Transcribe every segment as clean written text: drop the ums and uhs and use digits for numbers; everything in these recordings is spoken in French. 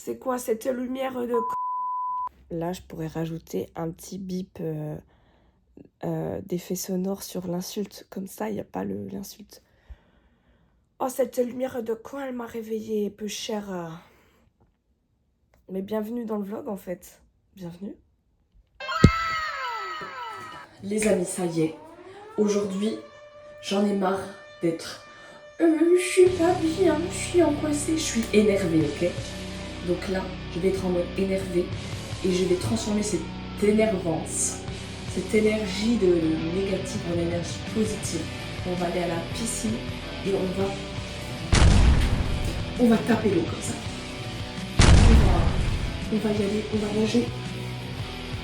C'est quoi cette lumière de... Là, je pourrais rajouter un petit bip d'effet sonore sur l'insulte. Comme ça, il n'y a pas l'insulte. Oh, cette lumière de quand elle m'a réveillée, peu chère. Mais bienvenue dans le vlog, en fait. Bienvenue. Les amis, ça y est. Aujourd'hui, j'en ai marre d'être... je suis pas bien, je suis angoissée, je suis énervée, ok? Donc là, je vais être en mode énervée et je vais transformer cette énervance, cette énergie de négative en énergie positive. On va aller à la piscine et on va taper l'eau comme ça. On va y aller, on va nager.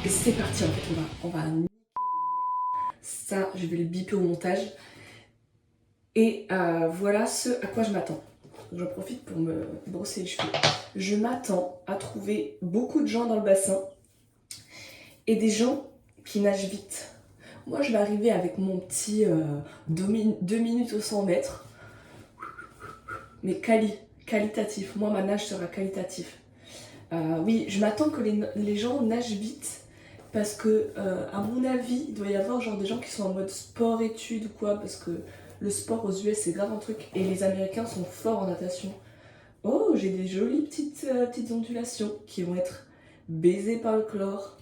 Et c'est parti en fait, on va ça, je vais le biper au montage. Et voilà ce à quoi je m'attends. J'en profite pour me brosser les cheveux. Je m'attends à trouver beaucoup de gens dans le bassin et des gens qui nagent vite. Moi, je vais arriver avec mon petit 2 minutes au 100 mètres, mais qualitatif. Moi, ma nage sera qualitatif. Oui, je m'attends que les gens nagent vite parce que, à mon avis, il doit y avoir genre des gens qui sont en mode sport-études ou quoi, parce que le sport aux US c'est grave un truc et les Américains sont forts en natation. Oh, j'ai des jolies petites ondulations qui vont être baisées par le chlore.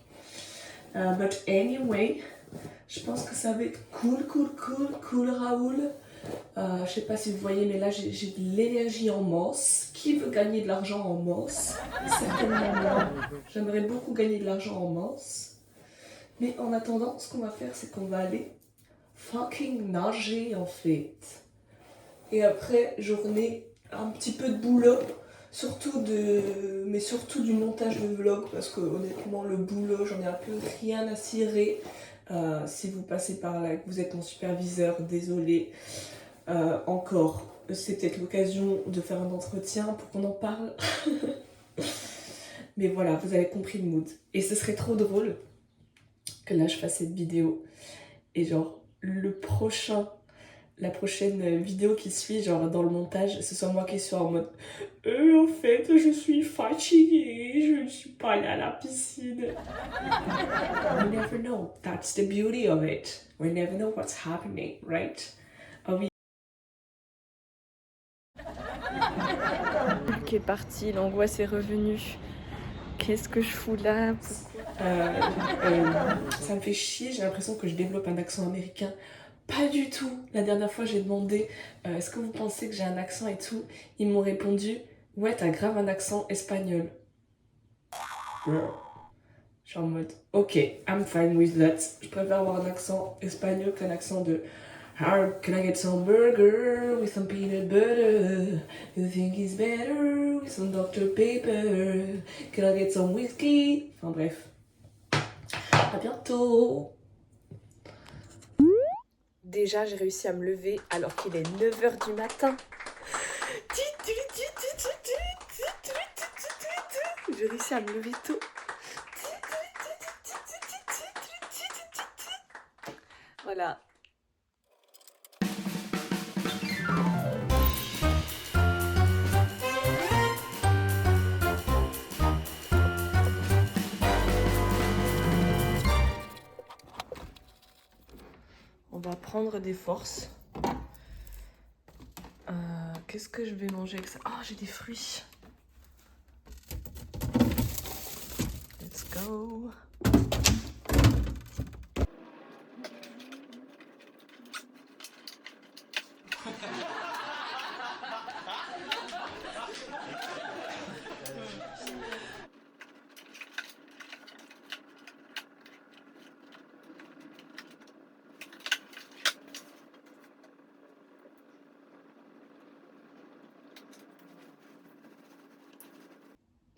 But anyway, je pense que ça va être cool Raoul. Je sais pas si vous voyez, mais là j'ai de l'énergie en masse. Qui veut gagner de l'argent en masse? Certainement moi. J'aimerais beaucoup gagner de l'argent en masse. Mais en attendant, ce qu'on va faire, c'est qu'on va aller fucking nager en fait. Et après, journée, un petit peu de boulot, mais surtout du montage de vlog, parce que honnêtement, le boulot, j'en ai un peu rien à cirer. Si vous passez par là, que vous êtes mon superviseur, désolé. Encore, c'est peut-être l'occasion de faire un entretien pour qu'on en parle. Mais voilà, vous avez compris le mood. Et ce serait trop drôle que là, je fasse cette vidéo. Et genre, la prochaine vidéo qui suit, genre dans le montage, ce soit moi qui sois en mode en fait, je suis fatiguée, je ne suis pas allée à la piscine. We never know. That's the beauty of it. We never know what's happening, right? Ah oui. Qui est parti, l'angoisse est revenue. Qu'est-ce que je fous là? Ça me fait chier, j'ai l'impression que je développe un accent américain. Pas du tout. La dernière fois, j'ai demandé est-ce que vous pensez que j'ai un accent et tout. Ils m'ont répondu ouais, t'as grave un accent espagnol. Je suis en mode ok, I'm fine with that. Je préfère avoir un accent espagnol qu'un accent de how can I get some burger with some peanut butter? You think it's better with some Dr Pepper? Can I get some whiskey? Enfin bref. À bientôt. Déjà, j'ai réussi à me lever alors qu'il est 9 h du matin. J'ai réussi à me lever tôt. Voilà. On va prendre des forces. Qu'est-ce que je vais manger avec ça? Oh, j'ai des fruits. Let's go.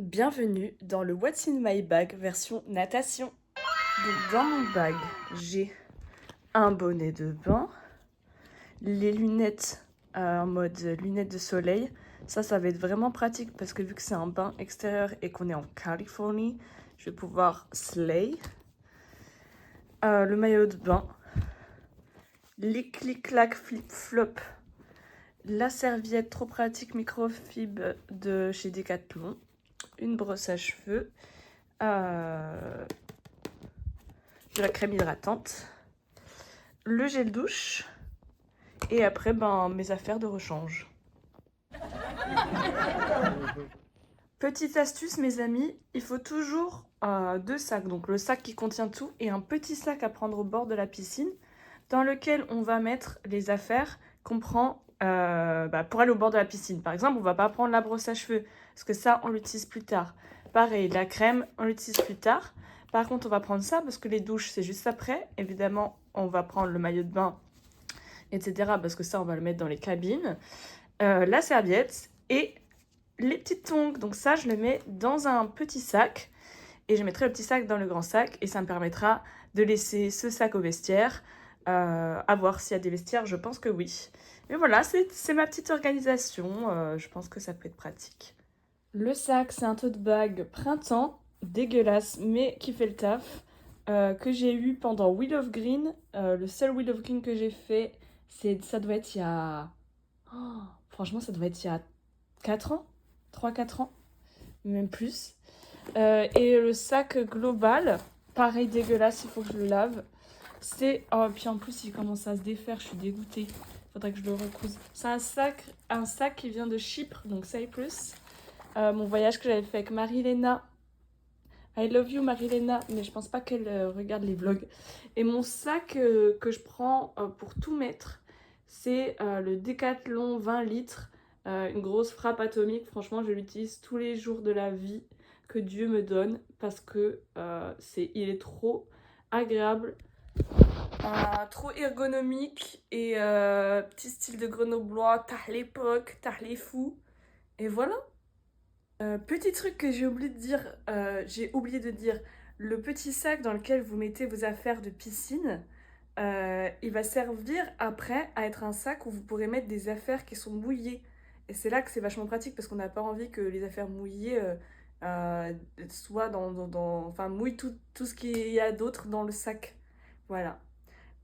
Bienvenue dans le What's in my bag version natation. Donc dans mon bag, j'ai un bonnet de bain, les lunettes en mode lunettes de soleil. Ça va être vraiment pratique parce que vu que c'est un bain extérieur et qu'on est en Californie, je vais pouvoir slay. Le maillot de bain, les clic-clac flip-flop, la serviette trop pratique microfibre de chez Decathlon, une brosse à cheveux, de la crème hydratante, le gel douche et après mes affaires de rechange. Petite astuce mes amis, il faut toujours 2 sacs, donc le sac qui contient tout et un petit sac à prendre au bord de la piscine dans lequel on va mettre les affaires qu'on prend pour aller au bord de la piscine. Par exemple, on va pas prendre la brosse à cheveux parce que ça on l'utilise plus tard. Pareil, la crème on l'utilise plus tard. Par contre on va prendre ça parce que les douches c'est juste après. Évidemment on va prendre le maillot de bain, etc. parce que ça on va le mettre dans les cabines. La serviette et les petites tongs, donc ça je le mets dans un petit sac et je mettrai le petit sac dans le grand sac et ça me permettra de laisser ce sac au vestiaire, à voir s'il y a des vestiaires, je pense que oui. Mais voilà, c'est ma petite organisation, je pense que ça peut être pratique. Le sac, c'est un tote bag printemps, dégueulasse mais qui fait le taf, que j'ai eu pendant Wheel of Green. Le seul Wheel of Green que j'ai fait, ça doit être il y a... Oh, franchement, ça doit être il y a 4 ans 3-4 ans, même plus. Et le sac global, pareil dégueulasse, il faut que je le lave. Oh, puis en plus il commence à se défaire, je suis dégoûtée. Faudrait que je le recouse. C'est un sac qui vient de Chypre, donc Cyprus. Mon voyage que j'avais fait avec Marie-Léna. I love you Marie-Léna, mais je pense pas qu'elle regarde les vlogs. Et mon sac que je prends pour tout mettre, c'est le Decathlon 20 litres. Une grosse frappe atomique, franchement je l'utilise tous les jours de la vie que Dieu me donne parce que il est trop agréable, trop ergonomique et petit style de grenoblois, t'as l'époque, t'as les fous et voilà. Petit truc que j'ai oublié de dire, le petit sac dans lequel vous mettez vos affaires de piscine, il va servir après à être un sac où vous pourrez mettre des affaires qui sont mouillées. Et c'est là que c'est vachement pratique parce qu'on n'a pas envie que les affaires mouillées soient enfin, mouillent tout ce qu'il y a d'autre dans le sac. Voilà.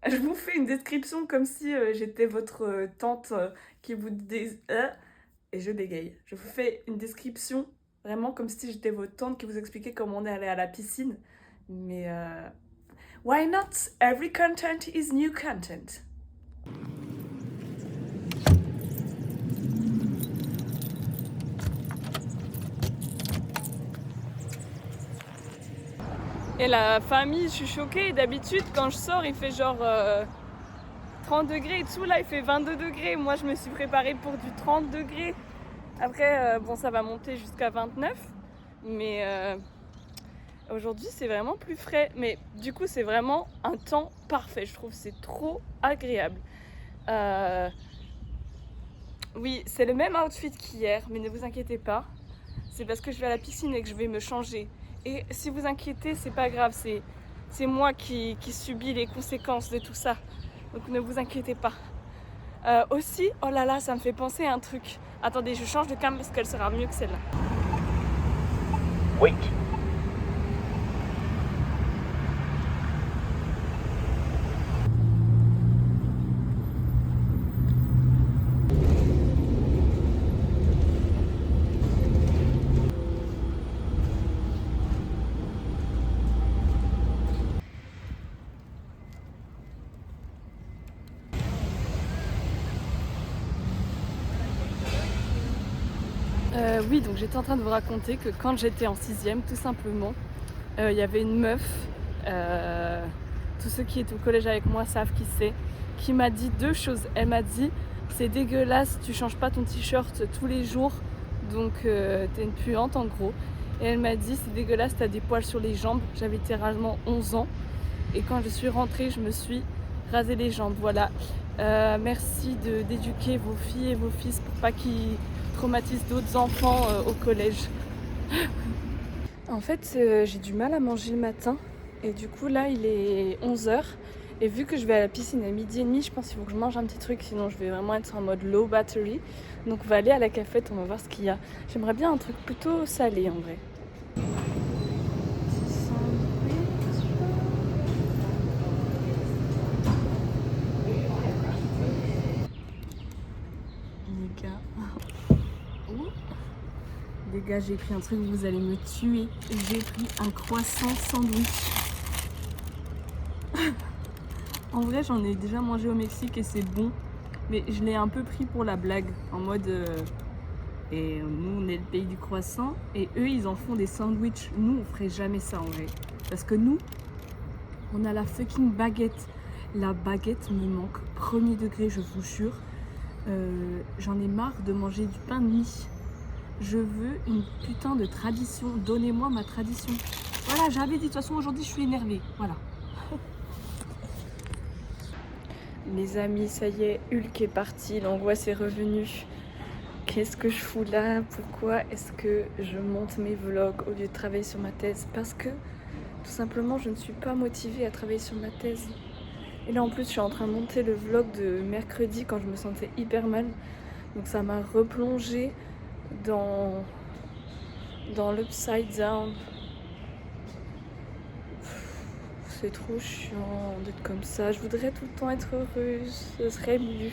Je vous fais une description comme si j'étais votre tante qui vous dit... et je bégaye. Je vous fais une description vraiment comme si j'étais votre tante qui vous expliquait comment on est allé à la piscine. Mais why not? Every content is new content. Et la famille, je suis choquée. D'habitude, quand je sors, il fait genre 30 degrés et tout. Là, il fait 22 degrés. Moi, je me suis préparée pour du 30 degrés. Après, bon, ça va monter jusqu'à 29. Mais aujourd'hui, c'est vraiment plus frais. Mais du coup, c'est vraiment un temps parfait. Je trouve que c'est trop agréable. Oui, c'est le même outfit qu'hier. Mais ne vous inquiétez pas. C'est parce que je vais à la piscine et que je vais me changer. Et si vous inquiétez, c'est pas grave, c'est moi qui subis les conséquences de tout ça. Donc ne vous inquiétez pas. Aussi, oh là là, ça me fait penser à un truc. Attendez, je change de cam parce qu'elle sera mieux que celle-là. Wait. Oui, donc j'étais en train de vous raconter que quand j'étais en 6e, tout simplement, il y avait une meuf, tous ceux qui étaient au collège avec moi savent qui c'est, qui m'a dit 2 choses. Elle m'a dit, c'est dégueulasse, tu changes pas ton t-shirt tous les jours, donc t'es une puante en gros. Et elle m'a dit, c'est dégueulasse, t'as des poils sur les jambes. J'avais littéralement 11 ans. Et quand je suis rentrée, je me suis rasé les jambes, voilà. Merci d'éduquer vos filles et vos fils pour pas qu'ils traumatisent d'autres enfants au collège. En fait, j'ai du mal à manger le matin. Et du coup, là, il est 11h. Et vu que je vais à la piscine à 12h30, je pense qu'il faut que je mange un petit truc. Sinon, je vais vraiment être en mode low battery. Donc, on va aller à la cafette, on va voir ce qu'il y a. J'aimerais bien un truc plutôt salé, en vrai. Les gars. Les gars, j'ai pris un truc, vous allez me tuer. J'ai pris un croissant sandwich. En vrai, j'en ai déjà mangé au Mexique et c'est bon. Mais je l'ai un peu pris pour la blague. En mode... et nous, on est le pays du croissant. Et eux, ils en font des sandwichs. Nous, on ferait jamais ça en vrai. Parce que nous, on a la fucking baguette. La baguette me manque. Premier degré, je vous jure. J'en ai marre de manger du pain de mie. Je veux une putain de tradition. Donnez-moi ma tradition. Voilà, j'avais dit, de toute façon, aujourd'hui, je suis énervée. Voilà. Les amis, ça y est, Hulk est parti, l'angoisse est revenue. Qu'est-ce que je fous là? Pourquoi est-ce que je monte mes vlogs au lieu de travailler sur ma thèse? Parce que, tout simplement, je ne suis pas motivée à travailler sur ma thèse. Et là, en plus, je suis en train de monter le vlog de mercredi quand je me sentais hyper mal. Donc ça m'a replongée dans l'upside down. C'est trop chiant d'être comme ça. Je voudrais tout le temps être heureuse. Ce serait mieux.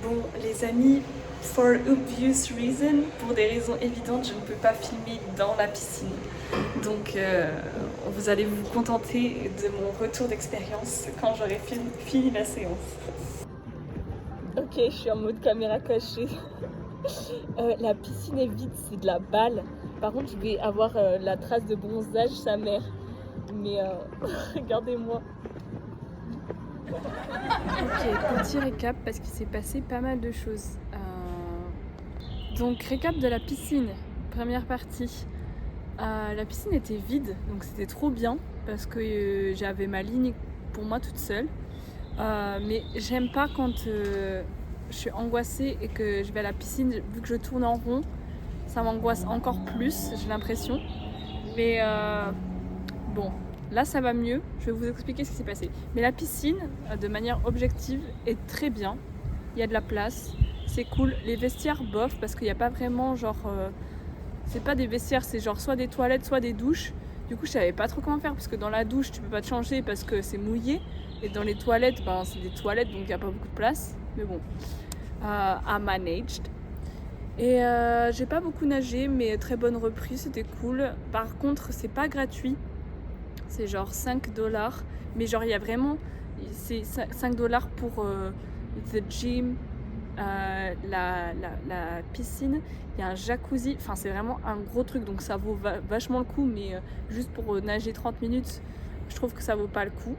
Bon, les amis, for obvious reason, pour des raisons évidentes, je ne peux pas filmer dans la piscine. Donc, vous allez vous contenter de mon retour d'expérience quand j'aurai fini la séance. Ok, je suis en mode caméra cachée. La piscine est vide, c'est de la balle. Par contre, je vais avoir la trace de bronzage, sa mère. Mais regardez-moi. Ok, petit récap parce qu'il s'est passé pas mal de choses. Donc, récap de la piscine, première partie. La piscine était vide, donc c'était trop bien parce que j'avais ma ligne pour moi toute seule. Mais j'aime pas quand je suis angoissée et que je vais à la piscine, vu que je tourne en rond, ça m'angoisse encore plus, j'ai l'impression. Mais bon, là ça va mieux, je vais vous expliquer ce qui s'est passé. Mais la piscine, de manière objective, est très bien. Il y a de la place, c'est cool. Les vestiaires bof, parce qu'il n'y a pas vraiment genre... c'est pas des vestiaires, c'est genre soit des toilettes, soit des douches. Du coup, je savais pas trop comment faire, parce que dans la douche, tu peux pas te changer parce que c'est mouillé. Et dans les toilettes, ben, c'est des toilettes, donc il n'y a pas beaucoup de place. Mais bon, I managed. Et j'ai pas beaucoup nagé, mais très bonne reprise, c'était cool. Par contre, c'est pas gratuit. C'est genre 5$. Mais genre, il y a vraiment... C'est 5$ pour the gym, la piscine. Il y a un jacuzzi. Enfin, c'est vraiment un gros truc. Donc ça vaut vachement le coup. Mais juste pour nager 30 minutes, je trouve que ça vaut pas le coup.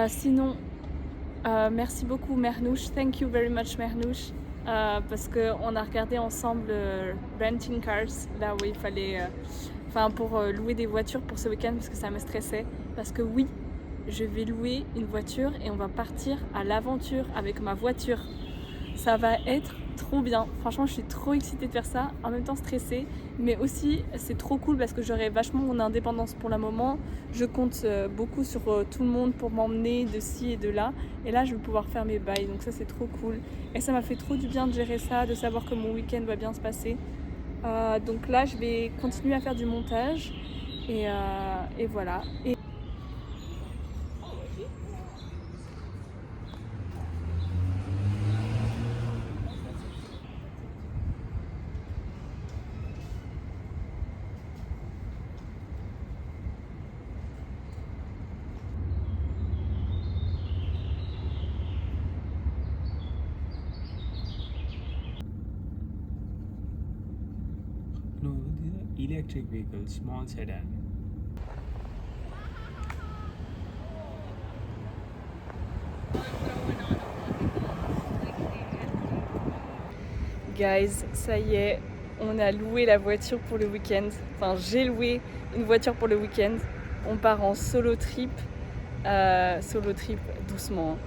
Sinon, merci beaucoup Mernouche. Thank you very much Mernouche. Parce qu'on a regardé ensemble Renting Cars, là où il fallait... pour louer des voitures pour ce week-end parce que ça me stressait. Parce que oui, je vais louer une voiture et on va partir à l'aventure avec ma voiture. Ça va être trop bien. Franchement, je suis trop excitée de faire ça, en même temps stressée. Mais aussi, c'est trop cool parce que j'aurai vachement mon indépendance pour le moment. Je compte beaucoup sur tout le monde pour m'emmener de ci et de là. Et là, je vais pouvoir faire mes bails. Donc ça, c'est trop cool. Et ça m'a fait trop du bien de gérer ça, de savoir que mon week-end va bien se passer. Donc là, je vais continuer à faire du montage. Et voilà. No, the electric vehicle, small sedan. Guys, ça y est, on a loué la voiture pour le week-end. Enfin, j'ai loué une voiture pour le week-end. On part en solo trip. Solo trip doucement.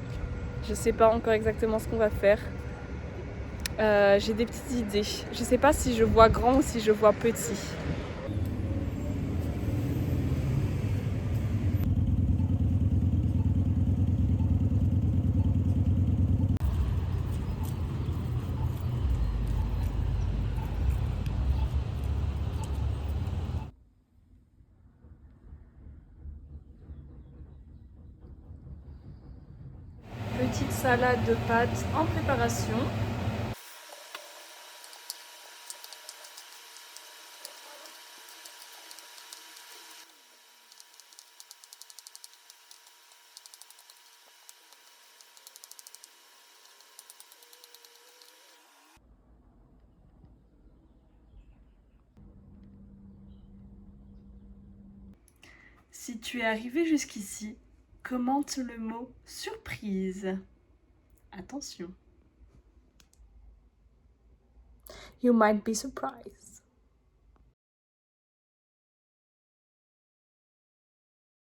Je sais pas encore exactement ce qu'on va faire. J'ai des petites idées. Je sais pas si je vois grand ou si je vois petit. Petite salade de pâtes en préparation. Si tu es arrivé jusqu'ici, commente le mot surprise. Attention. You might be surprised.